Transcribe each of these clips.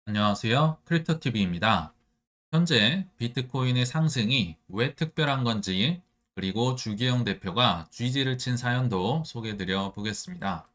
안녕하세요. 크립토TV입니다. 현재 비트코인의 상승이 왜 특별한 건지, 그리고 주기영 대표가 쥐지를 친 사연도 소개드려 보겠습니다.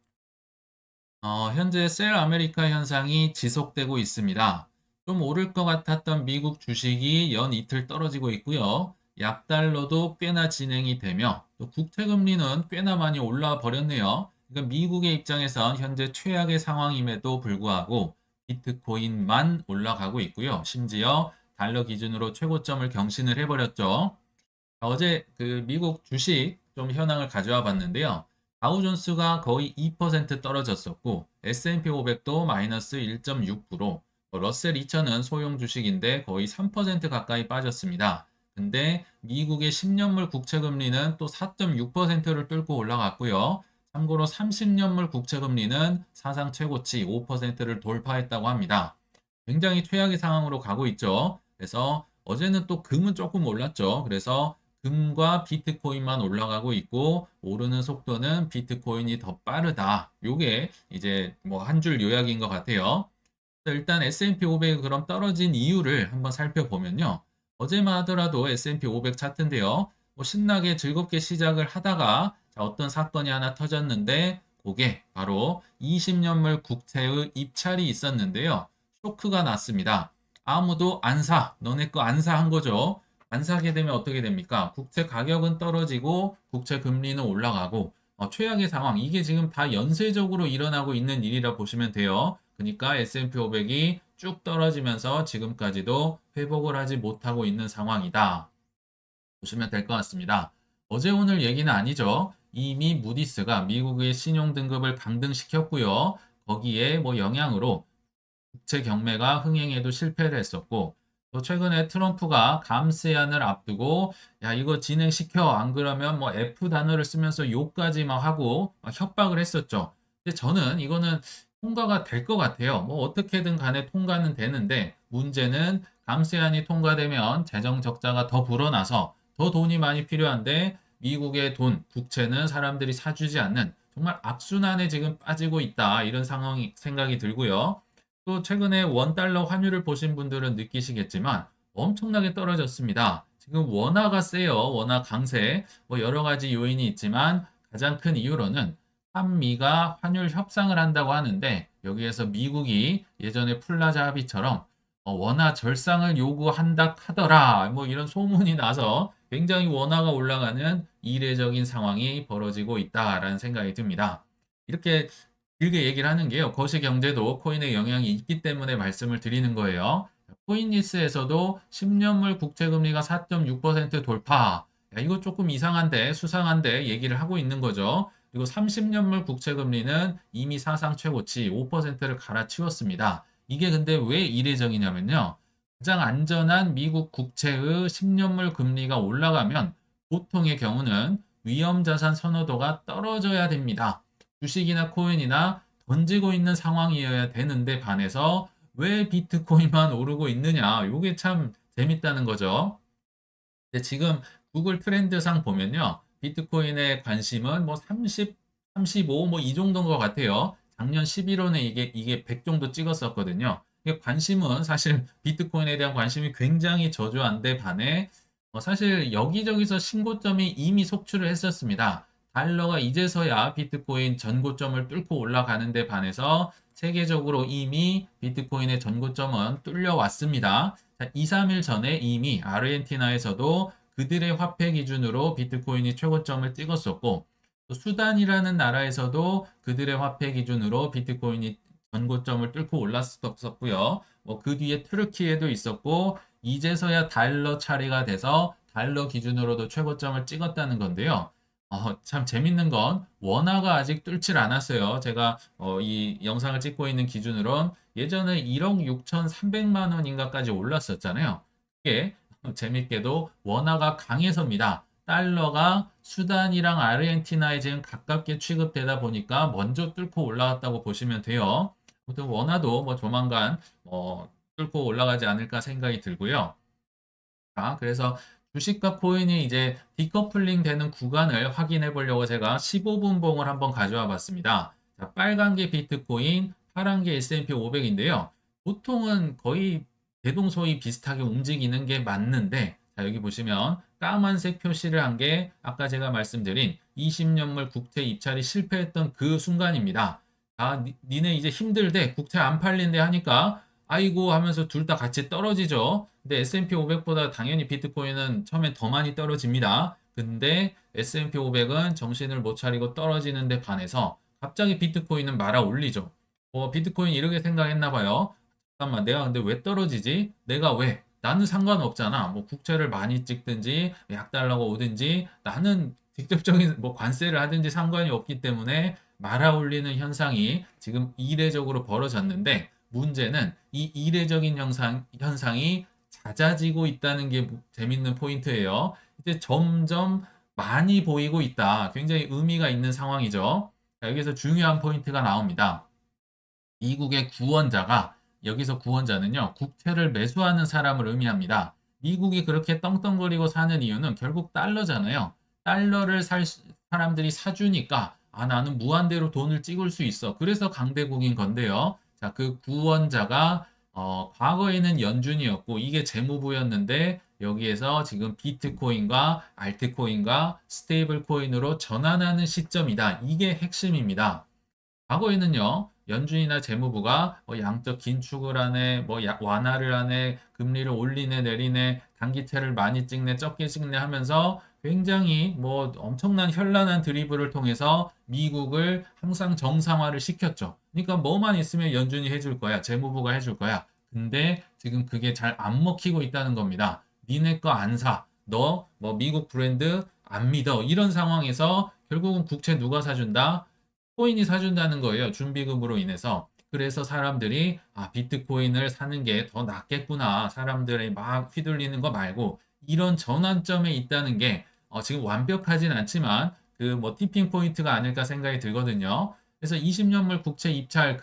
현재 셀 아메리카 현상이 지속되고 있습니다. 좀 오를 것 같았던 미국 주식이 연 이틀 떨어지고 있고요. 약달러도 꽤나 진행이 되며 또 국채금리는 꽤나 많이 올라와 버렸네요. 그러니까 미국의 입장에선 현재 최악의 상황임에도 불구하고 비트코인만 올라가고 있고요. 심지어 달러 기준으로 최고점을 경신을 해버렸죠. 어제 그 미국 주식 좀 현황을 가져와 봤는데요. 다우존스가 거의 2% 떨어졌었고 S&P 500도 마이너스 1.6%, 러셀 2000은 소형 주식인데 거의 3% 가까이 빠졌습니다. 근데 미국의 10년물 국채금리는 또 4.6%를 뚫고 올라갔고요. 참고로 30년물 국채금리는 사상 최고치 5%를 돌파했다고 합니다. 굉장히 최악의 상황으로 가고 있죠. 그래서 어제는 또 금은 조금 올랐죠. 그래서 금과 비트코인만 올라가고 있고 오르는 속도는 비트코인이 더 빠르다. 요게 이제 뭐 한 줄 요약인 것 같아요. 일단 S&P 500이 그럼 떨어진 이유를 한번 살펴보면요. 어제만 하더라도 S&P 500 차트인데요. 뭐 신나게 즐겁게 시작을 하다가 어떤 사건이 하나 터졌는데 그게 바로 20년물 국채의 입찰이 있었는데요. 쇼크가 났습니다. 아무도 안 사. 너네 거 안 사 한 거죠. 안 사게 되면 어떻게 됩니까? 국채 가격은 떨어지고 국채 금리는 올라가고 최악의 상황. 이게 지금 다 연쇄적으로 일어나고 있는 일이라 보시면 돼요. 그러니까 S&P 500이 쭉 떨어지면서 지금까지도 회복을 하지 못하고 있는 상황이다. 보시면 될 것 같습니다. 어제 오늘 얘기는 아니죠. 이미 무디스가 미국의 신용 등급을 강등시켰고요. 거기에 뭐 영향으로 국채 경매가 흥행에도 실패를 했었고 또 최근에 트럼프가 감세안을 앞두고 야 이거 진행시켜 안 그러면 뭐 F 단어를 쓰면서 욕까지 막 하고 막 협박을 했었죠. 근데 저는 이거는 통과가 될 것 같아요. 뭐 어떻게든 간에 통과는 되는데 문제는 감세안이 통과되면 재정 적자가 더 불어나서 더 돈이 많이 필요한데 미국의 돈, 국채는 사람들이 사주지 않는 정말 악순환에 지금 빠지고 있다. 이런 상황이 생각이 들고요. 또 최근에 원달러 환율을 보신 분들은 느끼시겠지만 엄청나게 떨어졌습니다. 지금 원화가 세요. 원화 강세. 뭐 여러 가지 요인이 있지만 가장 큰 이유로는 한미가 환율 협상을 한다고 하는데 여기에서 미국이 예전에 플라자 합의처럼 원화 절상을 요구한다 하더라. 뭐 이런 소문이 나서 굉장히 원화가 올라가는 이례적인 상황이 벌어지고 있다라는 생각이 듭니다. 이렇게 길게 얘기를 하는 게요. 거시경제도 코인에 영향이 있기 때문에 말씀을 드리는 거예요. 코인리스에서도 10년물 국채금리가 4.6% 돌파. 야, 이거 조금 이상한데, 수상한데 얘기를 하고 있는 거죠. 그리고 30년물 국채금리는 이미 사상 최고치 5%를 갈아치웠습니다. 이게 근데 왜 이례적이냐면요. 가장 안전한 미국 국채의 10년물 금리가 올라가면 보통의 경우는 위험자산 선호도가 떨어져야 됩니다. 주식이나 코인이나 던지고 있는 상황이어야 되는데 반해서 왜 비트코인만 오르고 있느냐? 이게 참 재밌다는 거죠. 근데 지금 구글 트렌드상 보면요. 비트코인의 관심은 뭐 30, 35, 뭐 이 정도인 것 같아요. 작년 11월에 이게 100 정도 찍었었거든요. 관심은 사실 비트코인에 대한 관심이 굉장히 저조한데 반해 사실 여기저기서 신고점이 이미 속출을 했었습니다. 달러가 이제서야 비트코인 전고점을 뚫고 올라가는 데 반해서 세계적으로 이미 비트코인의 전고점은 뚫려왔습니다. 2, 3일 전에 이미 아르헨티나에서도 그들의 화폐 기준으로 비트코인이 최고점을 찍었었고 또 수단이라는 나라에서도 그들의 화폐 기준으로 비트코인이 전고점을 뚫고 올랐었고요. 그 뒤에 트르키에도 있었고 이제서야 달러 차례가 돼서 달러 기준으로도 최고점을 찍었다는 건데요. 참 재밌는 건 원화가 아직 뚫질 않았어요. 제가 이 영상을 찍고 있는 기준으론 예전에 1억 6,300만 원인가까지 올랐었잖아요. 이게 재밌게도 원화가 강해서입니다. 달러가 수단이랑 아르헨티나에 지금 가깝게 취급되다 보니까 먼저 뚫고 올라갔다고 보시면 돼요. 아무튼 원화도 뭐 조만간 뚫고 올라가지 않을까 생각이 들고요. 자, 그래서 주식과 코인이 이제 디커플링 되는 구간을 확인해 보려고 제가 15분 봉을 한번 가져와 봤습니다. 자, 빨간 게 비트코인, 파란 게 S&P 500인데요. 보통은 거의 대동소이 비슷하게 움직이는 게 맞는데, 자, 여기 보시면 까만색 표시를 한 게 아까 제가 말씀드린 20년물 국채 입찰이 실패했던 그 순간입니다. 아, 니네 이제 힘들대, 국채 안 팔린대 하니까 아이고 하면서 둘 다 같이 떨어지죠. 근데 S&P 500보다 당연히 비트코인은 처음엔 더 많이 떨어집니다. 근데 S&P 500은 정신을 못 차리고 떨어지는데 반해서 갑자기 비트코인은 말아 올리죠. 비트코인 이렇게 생각했나 봐요. 잠깐만, 내가 근데 왜 떨어지지? 내가 왜? 나는 상관없잖아. 뭐 국채를 많이 찍든지 약 달라고 오든지 나는 직접적인 뭐 관세를 하든지 상관이 없기 때문에 말아 올리는 현상이 지금 이례적으로 벌어졌는데 문제는 이 이례적인 현상이 잦아지고 있다는 게 재밌는 포인트예요. 이제 점점 많이 보이고 있다. 굉장히 의미가 있는 상황이죠. 자, 여기서 중요한 포인트가 나옵니다. 미국의 구원자가 여기서 구원자는요, 국채를 매수하는 사람을 의미합니다. 미국이 그렇게 떵떵거리고 사는 이유는 결국 달러잖아요. 달러를 사람들이 사주니까 아, 나는 무한대로 돈을 찍을 수 있어. 그래서 강대국인 건데요. 자, 그 구원자가 과거에는 연준이었고 이게 재무부였는데 여기에서 지금 비트코인과 알트코인과 스테이블 코인으로 전환하는 시점이다. 이게 핵심입니다. 과거에는요, 연준이나 재무부가 양적 긴축을 하네, 완화를 하네, 금리를 올리네, 내리네, 단기채를 많이 찍네, 적게 찍네 하면서 굉장히 뭐 엄청난 현란한 드리블을 통해서 미국을 항상 정상화를 시켰죠. 그러니까 뭐만 있으면 연준이 해줄 거야, 재무부가 해줄 거야. 근데 지금 그게 잘 안 먹히고 있다는 겁니다. 니네 거 안 사. 너 뭐 미국 브랜드 안 믿어. 이런 상황에서 결국은 국채 누가 사준다? 코인이 사준다는 거예요. 준비금으로 인해서. 그래서 사람들이 비트코인을 사는 게 더 낫겠구나. 사람들이 막 휘둘리는 거 말고 이런 전환점에 있다는 게 지금 완벽하진 않지만 그 뭐 티핑 포인트가 아닐까 생각이 들거든요. 그래서 20년물 국채 입찰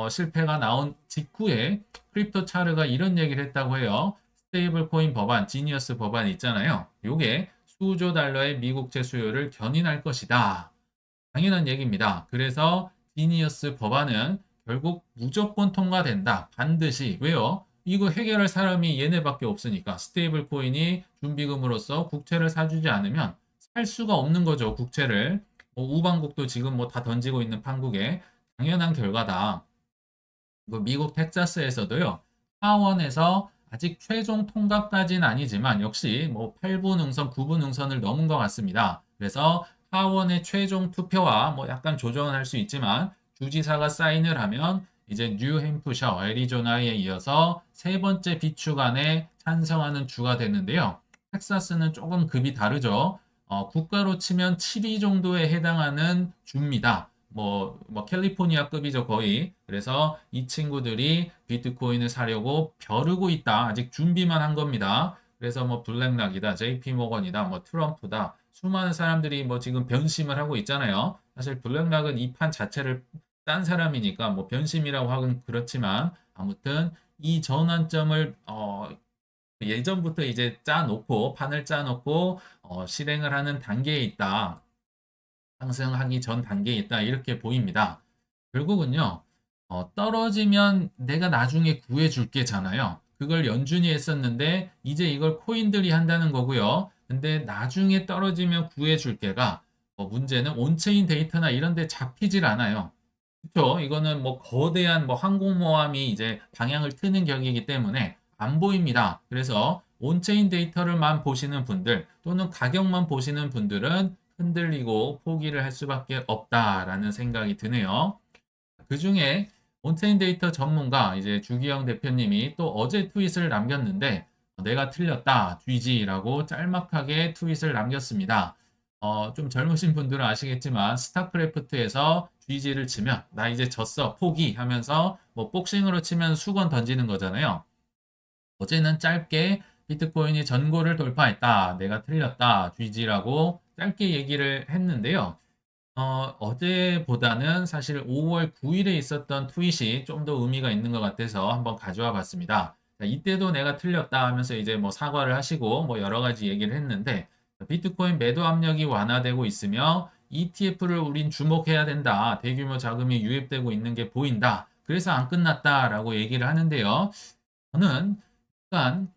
실패가 나온 직후에 크립토 차르가 이런 얘기를 했다고 해요. 스테이블 코인 법안, 지니어스 법안 있잖아요. 요게 수조 달러의 미국채 수요를 견인할 것이다. 당연한 얘기입니다. 그래서 지니어스 법안은 결국 무조건 통과된다. 반드시. 왜요? 이거 해결할 사람이 얘네밖에 없으니까. 스테이블 코인이 준비금으로서 국채를 사주지 않으면 살 수가 없는 거죠. 국채를. 우방국도 지금 뭐 다 던지고 있는 판국에 당연한 결과다. 미국 텍사스에서도요. 하원에서 아직 최종 통과까지는 아니지만 역시 뭐 8분 응선, 9분 응선을 넘은 것 같습니다. 그래서 하원의 최종 투표와 뭐 약간 조정은 할 수 있지만 주지사가 사인을 하면 이제 뉴햄프셔, 애리조나에 이어서 세 번째 비축안에 찬성하는 주가 되는데요. 텍사스는 조금 급이 다르죠. 국가로 치면 7위 정도에 해당하는 주입니다. 캘리포니아급이죠, 거의. 그래서 이 친구들이 비트코인을 사려고 벼르고 있다. 아직 준비만 한 겁니다. 그래서 뭐 블랙락이다, JP 모건이다, 뭐 트럼프다. 수많은 사람들이 뭐 지금 변심을 하고 있잖아요. 사실 블랙락은 이 판 자체를 딴 사람이니까 뭐 변심이라고 하긴 그렇지만 아무튼 이 전환점을 예전부터 이제 짜놓고 판을 짜놓고 실행을 하는 단계에 있다. 상승하기 전 단계에 있다. 이렇게 보입니다. 결국은요, 떨어지면 내가 나중에 구해줄게잖아요. 그걸 연준이 했었는데, 이제 이걸 코인들이 한다는 거고요. 근데 나중에 떨어지면 구해줄게가, 문제는 온체인 데이터나 이런 데 잡히질 않아요. 그렇죠? 이거는 뭐 거대한 뭐 항공모함이 이제 방향을 트는 격이기 때문에 안 보입니다. 그래서 온체인 데이터를만 보시는 분들 또는 가격만 보시는 분들은 흔들리고 포기를 할 수밖에 없다라는 생각이 드네요. 그 중에 온체인 데이터 전문가 이제 주기영 대표님이 또 어제 트윗을 남겼는데 내가 틀렸다 GG라고 짤막하게 트윗을 남겼습니다. 좀 젊으신 분들은 아시겠지만 스타크래프트에서 GG를 치면 나 이제 졌어 포기 하면서 뭐 복싱으로 치면 수건 던지는 거잖아요. 어제는 짧게 비트코인이 전고를 돌파했다. 내가 틀렸다. GG라고 짧게 얘기를 했는데요. 어제보다는 사실 5월 9일에 있었던 트윗이 좀 더 의미가 있는 것 같아서 한번 가져와 봤습니다. 자, 이때도 내가 틀렸다 하면서 이제 뭐 사과를 하시고 뭐 여러 가지 얘기를 했는데 비트코인 매도 압력이 완화되고 있으며 ETF를 우린 주목해야 된다. 대규모 자금이 유입되고 있는 게 보인다. 그래서 안 끝났다라고 얘기를 하는데요. 저는 약간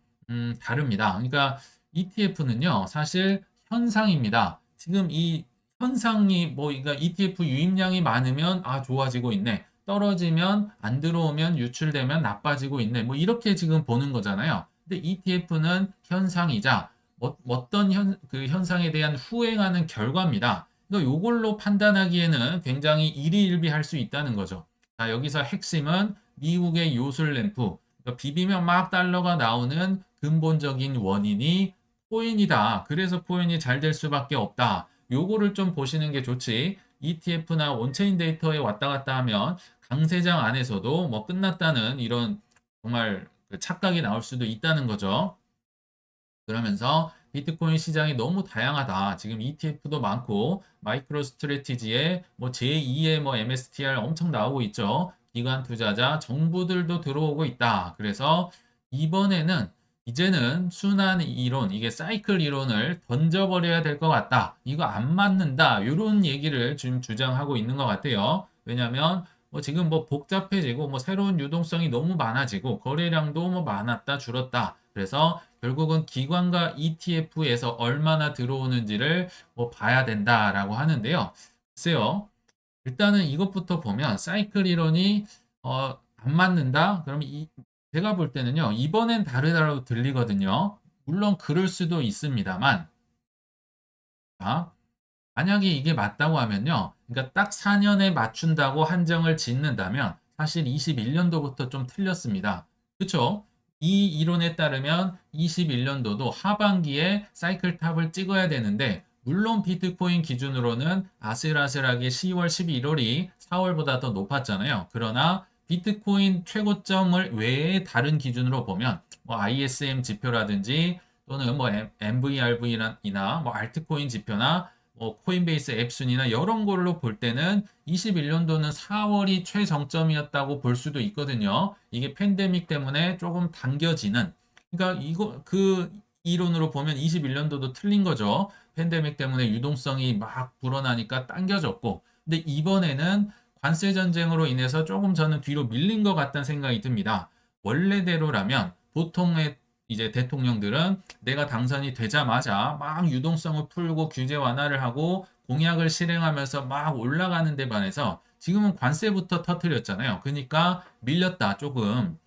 다릅니다. 그러니까 ETF는요, 사실 현상입니다. 지금 이 현상이 뭐 그러니까 ETF 유입량이 많으면 좋아지고 있네. 떨어지면 안 들어오면 유출되면 나빠지고 있네. 뭐 이렇게 지금 보는 거잖아요. 근데 ETF는 현상이자 어떤 그 현상에 대한 후행하는 결과입니다. 그러니까 이걸로 판단하기에는 굉장히 일희일비할 수 있다는 거죠. 자, 여기서 핵심은 미국의 요술램프, 그러니까 비비면 막 달러가 나오는 근본적인 원인이 코인이다. 그래서 코인이 잘 될 수밖에 없다. 요거를 좀 보시는 게 좋지. ETF나 온체인 데이터에 왔다 갔다 하면 강세장 안에서도 뭐 끝났다는 이런 정말 그 착각이 나올 수도 있다는 거죠. 그러면서 비트코인 시장이 너무 다양하다. 지금 ETF도 많고 마이크로 스트래티지에 뭐 제2의 뭐 MSTR 엄청 나오고 있죠. 기관 투자자, 정부들도 들어오고 있다. 그래서 이번에는 이제는 순환 이론, 이게 사이클 이론을 던져버려야 될 것 같다. 이거 안 맞는다. 이런 얘기를 지금 주장하고 있는 것 같아요. 왜냐하면 뭐 지금 뭐 복잡해지고 뭐 새로운 유동성이 너무 많아지고 거래량도 뭐 많았다 줄었다. 그래서 결국은 기관과 ETF에서 얼마나 들어오는지를 뭐 봐야 된다라고 하는데요. 글쎄요. 일단은 이것부터 보면 사이클 이론이 안 맞는다? 그러면 제가 볼 때는요. 이번엔 다르다고 들리거든요. 물론 그럴 수도 있습니다만 자, 만약에 이게 맞다고 하면요. 그러니까 딱 4년에 맞춘다고 한정을 짓는다면 사실 21년도부터 좀 틀렸습니다. 그렇죠? 이 이론에 따르면 21년도도 하반기에 사이클 탑을 찍어야 되는데 물론 비트코인 기준으로는 아슬아슬하게 10월, 11월이 4월보다 더 높았잖아요. 그러나 비트코인 최고점을 외에 다른 기준으로 보면 뭐 ISM 지표라든지 또는 뭐 MVRV나 뭐 알트코인 지표나 뭐 코인베이스 앱 순위나 이런 걸로 볼 때는 21년도는 4월이 최정점이었다고 볼 수도 있거든요. 이게 팬데믹 때문에 조금 당겨지는 그러니까 이거 그 이론으로 보면 21년도도 틀린 거죠. 팬데믹 때문에 유동성이 막 불어나니까 당겨졌고 근데 이번에는 관세 전쟁으로 인해서 조금 저는 뒤로 밀린 것 같다는 생각이 듭니다. 원래대로라면 보통의 이제 대통령들은 내가 당선이 되자마자 막 유동성을 풀고 규제 완화를 하고 공약을 실행하면서 막 올라가는 데 반해서 지금은 관세부터 터뜨렸잖아요. 그러니까 밀렸다 조금.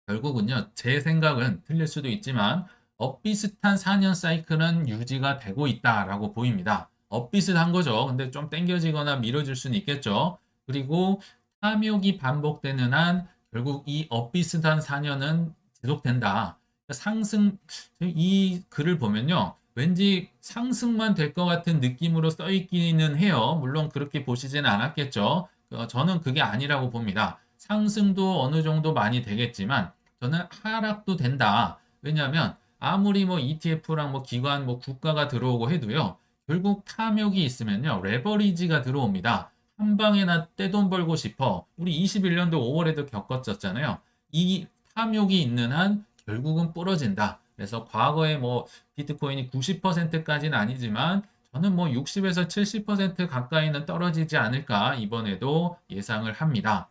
결국은요, 제 생각은 틀릴 수도 있지만 엇비슷한 4년 사이클은 유지가 되고 있다라고 보입니다. 엇비슷한 거죠. 근데 좀 땡겨지거나 미뤄질 수는 있겠죠. 그리고 탐욕이 반복되는 한 결국 이 엇비슷한 4년은 지속된다. 상승, 이 글을 보면요. 왠지 상승만 될 것 같은 느낌으로 써 있기는 해요. 물론 그렇게 보시지는 않았겠죠. 저는 그게 아니라고 봅니다. 상승도 어느 정도 많이 되겠지만 저는 하락도 된다. 왜냐하면 아무리 뭐 ETF랑 뭐 기관 뭐 국가가 들어오고 해도요. 결국 탐욕이 있으면요. 레버리지가 들어옵니다. 한 방에 나 떼돈 벌고 싶어. 우리 21년도 5월에도 겪었었잖아요. 이 탐욕이 있는 한 결국은 부러진다. 그래서 과거에 뭐 비트코인이 90%까지는 아니지만 저는 뭐 60에서 70% 가까이는 떨어지지 않을까 이번에도 예상을 합니다.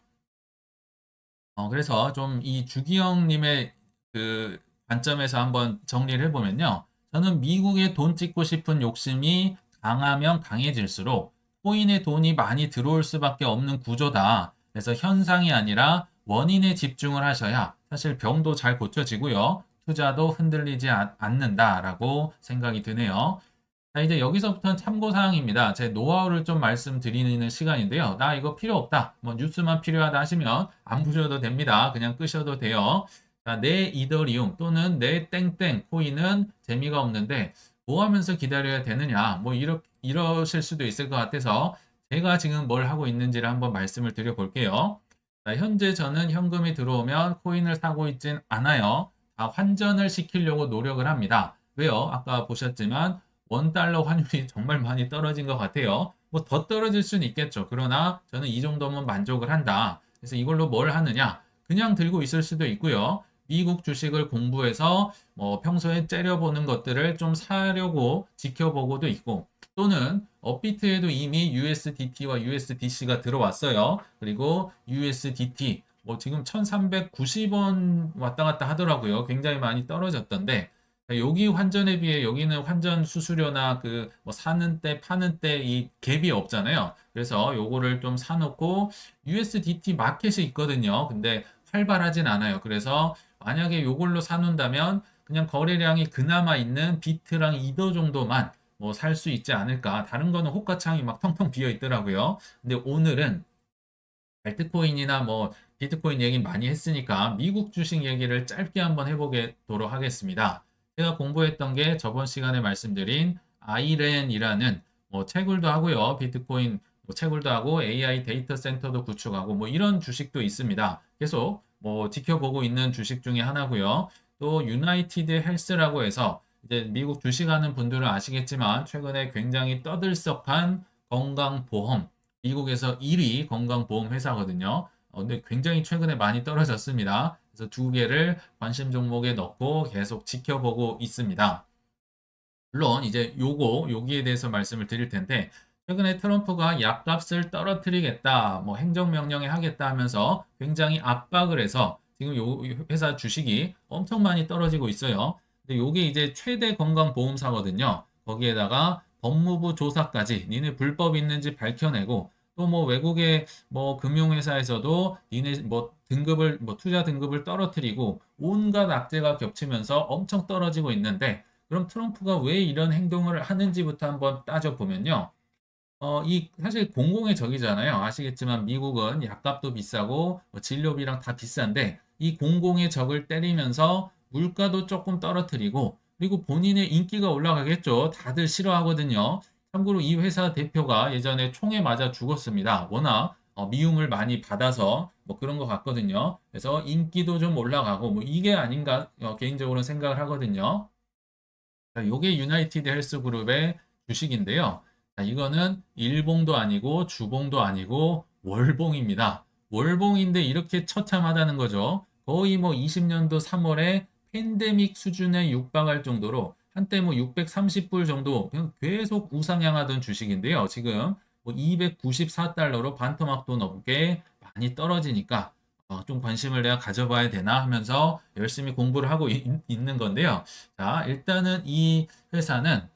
그래서 좀 이 주기영님의 그 관점에서 한번 정리를 해보면요. 저는 미국에 돈 찍고 싶은 욕심이 강하면 강해질수록 코인에 돈이 많이 들어올 수밖에 없는 구조다. 그래서 현상이 아니라 원인에 집중을 하셔야 사실 병도 잘 고쳐지고요. 투자도 흔들리지 않는다라고 생각이 드네요. 자, 이제 여기서부터는 참고사항입니다. 제 노하우를 좀 말씀드리는 시간인데요. 나 이거 필요 없다. 뭐 뉴스만 필요하다 하시면 안 보셔도 됩니다. 그냥 끄셔도 돼요. 자, 내 이더리움 또는 내 땡땡 코인은 재미가 없는데 뭐 하면서 기다려야 되느냐. 뭐 이러실 수도 있을 것 같아서 제가 지금 뭘 하고 있는지를 한번 말씀을 드려볼게요. 자, 현재 저는 현금이 들어오면 코인을 사고 있진 않아요. 다 환전을 시키려고 노력을 합니다. 왜요? 아까 보셨지만 원달러 환율이 정말 많이 떨어진 것 같아요. 뭐 더 떨어질 수는 있겠죠. 그러나 저는 이 정도면 만족을 한다. 그래서 이걸로 뭘 하느냐? 그냥 들고 있을 수도 있고요. 미국 주식을 공부해서 뭐 평소에 째려보는 것들을 좀 사려고 지켜보고도 있고 또는 업비트에도 이미 USDT와 USDC가 들어왔어요. 그리고 USDT 뭐 지금 1390원 왔다 갔다 하더라고요. 굉장히 많이 떨어졌던데 여기 환전에 비해 여기는 환전 수수료나 그 뭐 사는 때 파는 때 이 갭이 없잖아요. 그래서 요거를 좀 사놓고 USDT 마켓이 있거든요. 근데 활발하진 않아요. 그래서 만약에 요걸로 사놓는다면 그냥 거래량이 그나마 있는 비트랑 이더 정도만 뭐 살 수 있지 않을까. 다른 거는 호가창이 막 텅텅 비어 있더라고요. 근데 오늘은 알트코인이나 뭐 비트코인 얘기 많이 했으니까 미국 주식 얘기를 짧게 한번 해보도록 하겠습니다. 제가 공부했던 게 저번 시간에 말씀드린 아이렌이라는 뭐 채굴도 하고요. 비트코인 뭐 채굴도 하고 AI 데이터 센터도 구축하고 뭐 이런 주식도 있습니다. 계속 뭐 지켜보고 있는 주식 중에 하나고요. 또 유나이티드 헬스라고 해서 이제 미국 주식하는 분들은 아시겠지만 최근에 굉장히 떠들썩한 건강보험 미국에서 1위 건강보험 회사거든요. 근데 굉장히 최근에 많이 떨어졌습니다. 그래서 두 개를 관심 종목에 넣고 계속 지켜보고 있습니다. 물론 이제 여기에 대해서 말씀을 드릴 텐데 최근에 트럼프가 약값을 떨어뜨리겠다, 뭐 행정명령에 하겠다 하면서 굉장히 압박을 해서 지금 요 회사 주식이 엄청 많이 떨어지고 있어요. 근데 요게 이제 최대 건강보험사거든요. 거기에다가 법무부 조사까지 니네 불법 있는지 밝혀내고 또 뭐 외국의 뭐 금융회사에서도 니네 뭐 등급을 뭐 투자 등급을 떨어뜨리고 온갖 악재가 겹치면서 엄청 떨어지고 있는데 그럼 트럼프가 왜 이런 행동을 하는지부터 한번 따져보면요. 이 사실 공공의 적이잖아요. 아시겠지만 미국은 약값도 비싸고 뭐 진료비랑 다 비싼데 이 공공의 적을 때리면서 물가도 조금 떨어뜨리고 그리고 본인의 인기가 올라가겠죠. 다들 싫어하거든요. 참고로 이 회사 대표가 예전에 총에 맞아 죽었습니다. 워낙 미움을 많이 받아서 뭐 그런 것 같거든요. 그래서 인기도 좀 올라가고 뭐 이게 아닌가 개인적으로 생각을 하거든요. 자, 요게 유나이티드 헬스 그룹의 주식인데요. 자, 이거는 일봉도 아니고 주봉도 아니고 월봉입니다. 월봉인데 이렇게 처참하다는 거죠. 거의 뭐 20년도 3월에 팬데믹 수준에 육박할 정도로 한때 뭐 630불 정도 그냥 계속 우상향하던 주식인데요. 지금 뭐 294달러로 반토막도 넘게 많이 떨어지니까 좀 관심을 내가 가져봐야 되나 하면서 열심히 공부를 하고 있는 건데요. 자, 일단은 이 회사는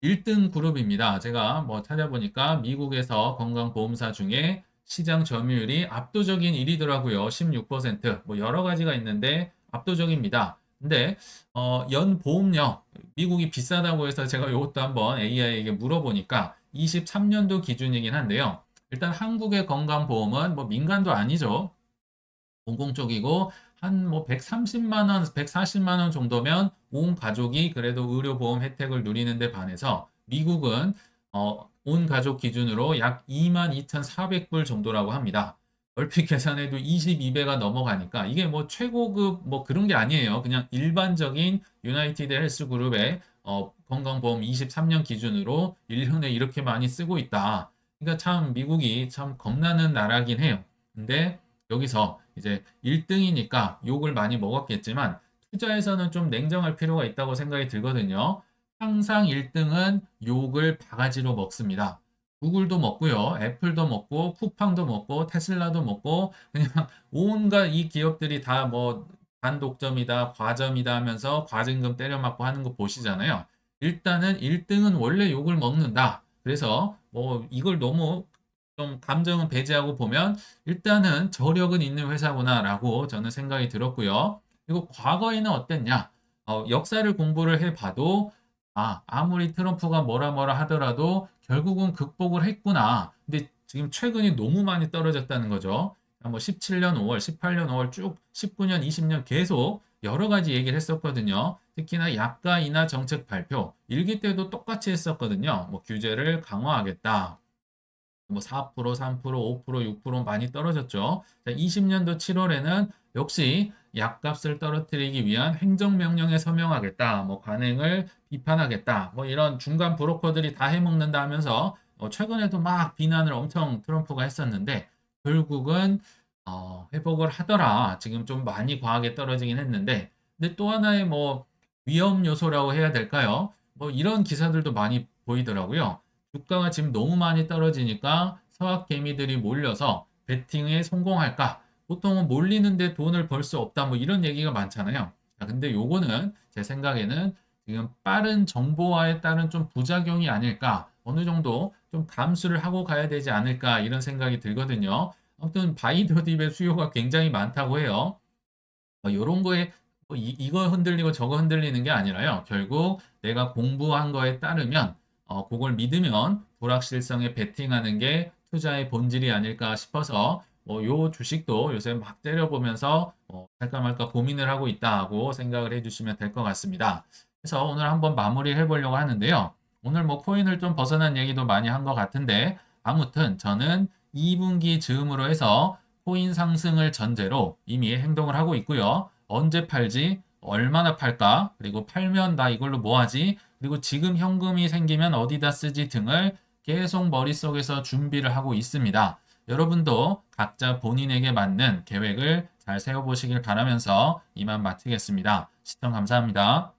1등 그룹입니다. 제가 뭐 찾아보니까 미국에서 건강보험사 중에 시장 점유율이 압도적인 1위더라고요. 16%. 뭐 여러 가지가 있는데 압도적입니다. 근데 연 보험료 미국이 비싸다고 해서 제가 이것도 한번 AI에게 물어보니까 23년도 기준이긴 한데요. 일단 한국의 건강보험은 뭐 민간도 아니죠. 공공 쪽이고 한 뭐 130만 원, 140만 원 정도면 온 가족이 그래도 의료보험 혜택을 누리는데 반해서 미국은 온 가족 기준으로 약 22,400불 정도라고 합니다. 얼핏 계산해도 22배가 넘어가니까 이게 뭐 최고급 뭐 그런 게 아니에요. 그냥 일반적인 유나이티드 헬스 그룹의 건강보험 23년 기준으로 1년에 이렇게 많이 쓰고 있다. 그러니까 참 미국이 참 겁나는 나라긴 해요. 근데 여기서 이제 1등이니까 욕을 많이 먹었겠지만 투자에서는 좀 냉정할 필요가 있다고 생각이 들거든요. 항상 1등은 욕을 바가지로 먹습니다. 구글도 먹고요. 애플도 먹고 쿠팡도 먹고 테슬라도 먹고 그냥 온갖 이 기업들이 다 뭐 단독점이다, 과점이다 하면서 과징금 때려맞고 하는 거 보시잖아요. 일단은 1등은 원래 욕을 먹는다. 그래서 뭐 이걸 너무 좀 감정은 배제하고 보면 일단은 저력은 있는 회사구나라고 저는 생각이 들었고요. 그리고 과거에는 어땠냐? 역사를 공부를 해봐도 아무리 트럼프가 뭐라 뭐라 하더라도 결국은 극복을 했구나. 근데 지금 최근이 너무 많이 떨어졌다는 거죠. 뭐 17년 5월, 18년 5월 쭉 19년, 20년 계속 여러 가지 얘기를 했었거든요. 특히나 약가 인하 정책 발표, 일기 때도 똑같이 했었거든요. 뭐 규제를 강화하겠다. 뭐 4%, 3%, 5%, 6% 많이 떨어졌죠. 20년도 7월에는 역시 약값을 떨어뜨리기 위한 행정명령에 서명하겠다. 뭐 관행을 비판하겠다. 뭐 이런 중간 브로커들이 다 해먹는다 하면서 최근에도 막 비난을 엄청 트럼프가 했었는데 결국은 회복을 하더라. 지금 좀 많이 과하게 떨어지긴 했는데, 근데 또 하나의 뭐 위험 요소라고 해야 될까요? 뭐 이런 기사들도 많이 보이더라고요. 주가가 지금 너무 많이 떨어지니까 서학 개미들이 몰려서 베팅에 성공할까? 보통은 몰리는데 돈을 벌 수 없다. 뭐 이런 얘기가 많잖아요. 자, 근데 요거는 제 생각에는 지금 빠른 정보화에 따른 좀 부작용이 아닐까? 어느 정도 좀 감수를 하고 가야 되지 않을까? 이런 생각이 들거든요. 아무튼 바이더딥의 수요가 굉장히 많다고 해요. 요런 거에 뭐 이거 흔들리고 저거 흔들리는 게 아니라요. 결국 내가 공부한 거에 따르면 그걸 믿으면 불확실성에 베팅하는 게 투자의 본질이 아닐까 싶어서 요 주식도 요새 막 때려보면서 살까 말까 고민을 하고 있다고 생각을 해주시면 될 것 같습니다. 그래서 오늘 한번 마무리를 해보려고 하는데요. 오늘 뭐 코인을 좀 벗어난 얘기도 많이 한 것 같은데 아무튼 저는 2분기 즈음으로 해서 코인 상승을 전제로 이미 행동을 하고 있고요. 언제 팔지? 얼마나 팔까? 그리고 팔면 나 이걸로 뭐 하지? 그리고 지금 현금이 생기면 어디다 쓰지 등을 계속 머릿속에서 준비를 하고 있습니다. 여러분도 각자 본인에게 맞는 계획을 잘 세워보시길 바라면서 이만 마치겠습니다. 시청 감사합니다.